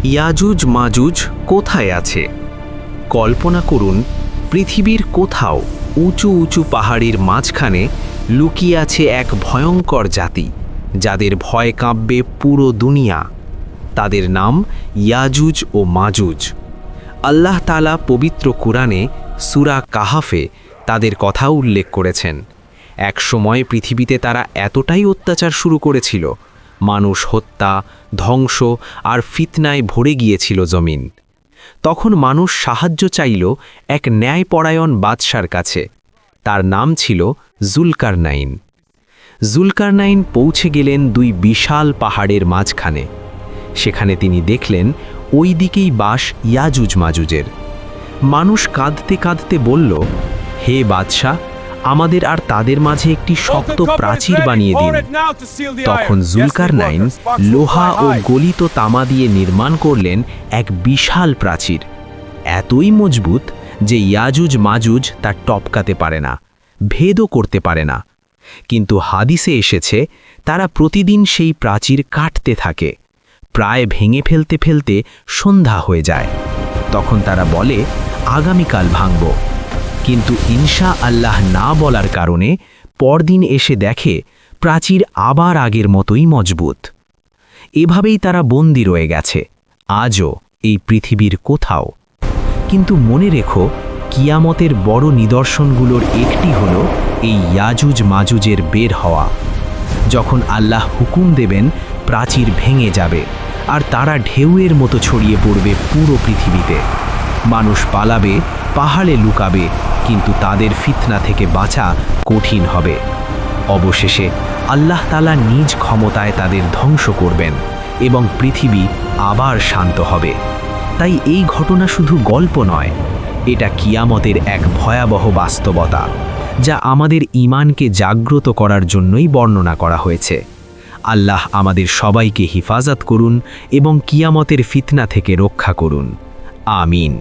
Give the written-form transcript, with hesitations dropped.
ইয়াজুজ মাজুজ কোথায় আছে? কল্পনা করুন, পৃথিবীর কোথাও উঁচু উঁচু পাহাড়ের মাঝখানে লুকিয়ে আছে এক ভয়ঙ্কর জাতি, যাদের ভয় কাঁপবে পুরো দুনিয়া। তাদের নাম ইয়াজুজ ও মাজুজ। আল্লাহ তাআলা পবিত্র কুরআনে সূরা কাহাফে তাদের কথা উল্লেখ করেছেন। এক সময় পৃথিবীতে তারা এতটাই অত্যাচার শুরু করেছিল, মানুষ হত্যা, ধ্বংস আর ফিতনায় ভরে গিয়েছিল জমিন। তখন মানুষ সাহায্য চাইল এক ন্যায়পরায়ণ বাদশার কাছে। তার নাম ছিল জুলকারনাইন। জুলকারনাইন পৌঁছে গেলেন দুই বিশাল পাহাড়ের মাঝখানে। সেখানে তিনি দেখলেন ওই দিকেই বাস ইয়াজুজ মাজুজের। মানুষ কাঁদতে কাঁদতে বলল, হে বাদশাহ, আমাদের আর তাদের মাঝে একটি শক্ত প্রাচীর বানিয়ে দিন। তখন জুলকারনাইন লোহা ও গলিত তামা দিয়ে নির্মাণ করলেন এক বিশাল প্রাচীর, এতই মজবুত যে ইয়াজুজ মাজুজ তা টপকাতে পারে না, ভেদও করতে পারে না। কিন্তু হাদিসে এসেছে তারা প্রতিদিন সেই প্রাচীর কাটতে থাকে। প্রায় ভেঙে ফেলতে ফেলতে সন্ধ্যা হয়ে যায়। তখন তারা বলে, আগামীকাল ভাঙব। কিন্তু ইনশা আল্লাহ না বলার কারণে পরদিন এসে দেখে প্রাচীর আবার আগের মতোই মজবুত। এভাবেই তারা বন্দী রয়ে গেছে আজও এই পৃথিবীর কোথাও। কিন্তু মনে রেখো, কিয়ামতের বড় নিদর্শনগুলোর একটি হলো এই ইয়াজুজ মাজুজের বের হওয়া। যখন আল্লাহ হুকুম দেবেন, প্রাচীর ভেঙে যাবে আর তারা ঢেউয়ের মতো ছড়িয়ে পড়বে পুরো পৃথিবীতে। মানুষ পালাবে, পাহাড়ে লুকাবে, কিন্তু তাদের ফিতনা থেকে বাঁচা কঠিন হবে। অবশেষে আল্লাহ তাআলা নিজ ক্ষমতায় তাদের ধ্বংস করবেন এবং পৃথিবী আবার শান্ত হবে। তাই এই ঘটনা শুধু গল্প নয়, এটা কিয়ামতের এক ভয়াবহ বাস্তবতা, যা আমাদের ঈমানকে জাগ্রত করার জন্যই বর্ণনা করা হয়েছে। আল্লাহ আমাদের সবাইকে হিফাজত করুন এবং কিয়ামতের ফিতনা থেকে রক্ষা করুন। আমিন।